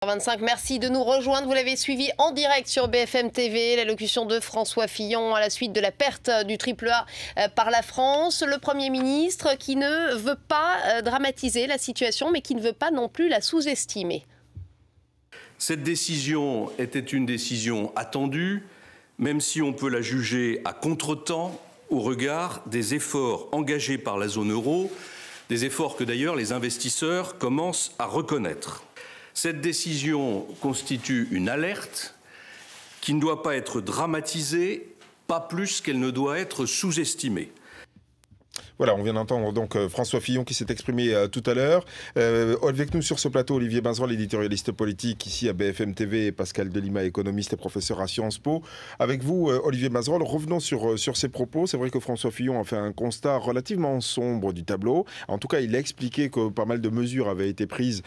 25, merci de nous rejoindre. Vous l'avez suivi en direct sur BFM TV, l'allocution de François Fillon à la suite de la perte du AAA par la France. Le Premier ministre qui ne veut pas dramatiser la situation, mais qui ne veut pas non plus la sous-estimer. Cette décision était une décision attendue, même si on peut la juger à contretemps au regard des efforts engagés par la zone euro, des efforts que d'ailleurs les investisseurs commencent à reconnaître. Cette décision constitue une alerte qui ne doit pas être dramatisée, pas plus qu'elle ne doit être sous-estimée. Voilà, on vient d'entendre donc François Fillon qui s'est exprimé tout à l'heure. Avec nous sur ce plateau, Olivier Benzerolle, éditorialiste politique ici à BFM TV, et Pascal Delima, économiste et professeur à Sciences Po. Avec vous, Olivier Benzerolle, revenons sur ces propos. C'est vrai que François Fillon a fait un constat relativement sombre du tableau. En tout cas, il a expliqué que pas mal de mesures avaient été prises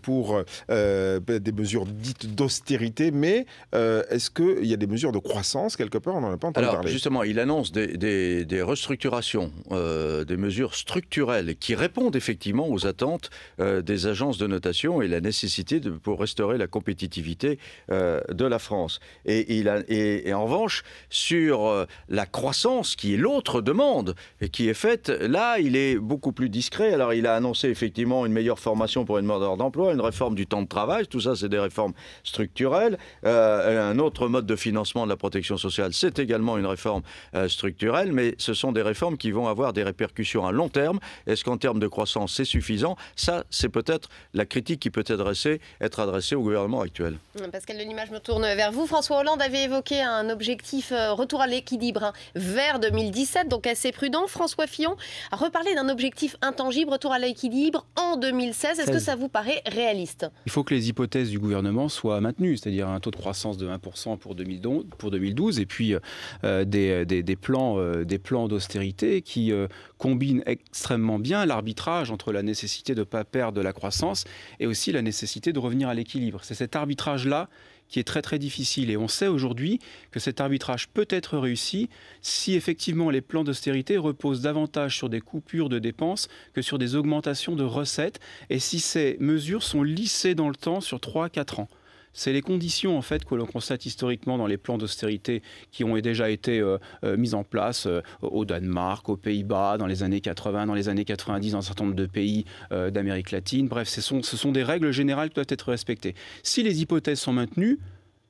pour des mesures dites d'austérité. Mais est-ce qu'il y a des mesures de croissance quelque part? On n'en a pas entendu parler. Alors justement, il annonce des restructurations, des mesures structurelles qui répondent effectivement aux attentes des agences de notation et la nécessité pour restaurer la compétitivité de la France. Et en revanche, sur la croissance, qui est l'autre demande et qui est faite, là, il est beaucoup plus discret. Alors, il a annoncé effectivement une meilleure formation pour une demandeur d'emploi, une réforme du temps de travail. Tout ça, c'est des réformes structurelles. Un autre mode de financement de la protection sociale, c'est également une réforme structurelle, mais ce sont des réformes qui vont avoir des répercussions à long terme. Est-ce qu'en termes de croissance, c'est suffisant? Ça, c'est peut-être la critique qui peut être adressée au gouvernement actuel. Pascal Delima, je me tourne vers vous. François Hollande avait évoqué un objectif retour à l'équilibre vers 2017, donc assez prudent. François Fillon a reparlé d'un objectif intangible, retour à l'équilibre en 2016. Est-ce que ça vous paraît réaliste? Il faut que les hypothèses du gouvernement soient maintenues, c'est-à-dire un taux de croissance de 1% pour 2012 et puis des plans d'austérité qui combine extrêmement bien l'arbitrage entre la nécessité de ne pas perdre de la croissance et aussi la nécessité de revenir à l'équilibre. C'est cet arbitrage-là qui est très très difficile. Et on sait aujourd'hui que cet arbitrage peut être réussi si effectivement les plans d'austérité reposent davantage sur des coupures de dépenses que sur des augmentations de recettes et si ces mesures sont lissées dans le temps sur 3-4 ans. C'est les conditions en fait que l'on constate historiquement dans les plans d'austérité qui ont déjà été mis en place au Danemark, aux Pays-Bas, dans les années 80, dans les années 90, dans un certain nombre de pays d'Amérique latine. Bref, ce sont des règles générales qui doivent être respectées. Si les hypothèses sont maintenues,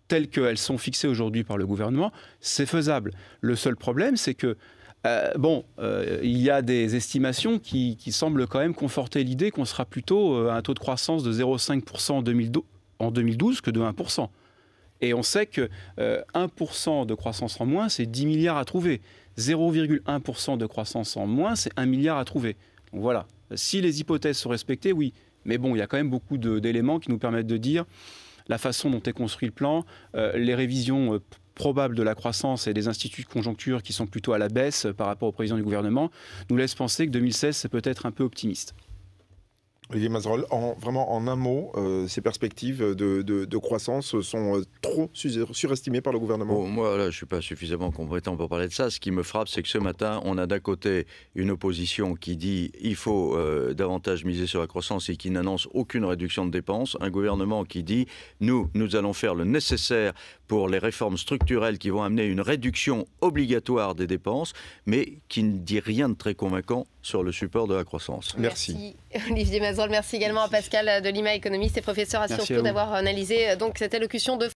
telles qu'elles sont fixées aujourd'hui par le gouvernement, c'est faisable. Le seul problème, c'est que il y a des estimations qui semblent quand même conforter l'idée qu'on sera plutôt à un taux de croissance de 0,5% en 2012 que de 1%. Et on sait que 1% de croissance en moins, c'est 10 milliards à trouver. 0,1% de croissance en moins, c'est 1 milliard à trouver. Donc voilà, si les hypothèses sont respectées, oui. Mais bon, il y a quand même beaucoup d'éléments qui nous permettent de dire la façon dont est construit le plan, les révisions probables de la croissance et des instituts de conjoncture qui sont plutôt à la baisse par rapport au président du gouvernement, nous laissent penser que 2016, c'est peut-être un peu optimiste. Olivier Benzerolle, vraiment en un mot, ces perspectives de croissance sont trop surestimées par le gouvernement? Bon, moi, là, je ne suis pas suffisamment compétent pour parler de ça. Ce qui me frappe, c'est que ce matin, on a d'un côté une opposition qui dit il faut davantage miser sur la croissance et qui n'annonce aucune réduction de dépenses. Un gouvernement qui dit nous allons faire le nécessaire pour les réformes structurelles qui vont amener une réduction obligatoire des dépenses, mais qui ne dit rien de très convaincant sur le support de la croissance. Merci. Olivier Benzerolle, merci également à Pascal Delima, économiste et professeur à Sciences Po, d'avoir analysé donc cette allocution de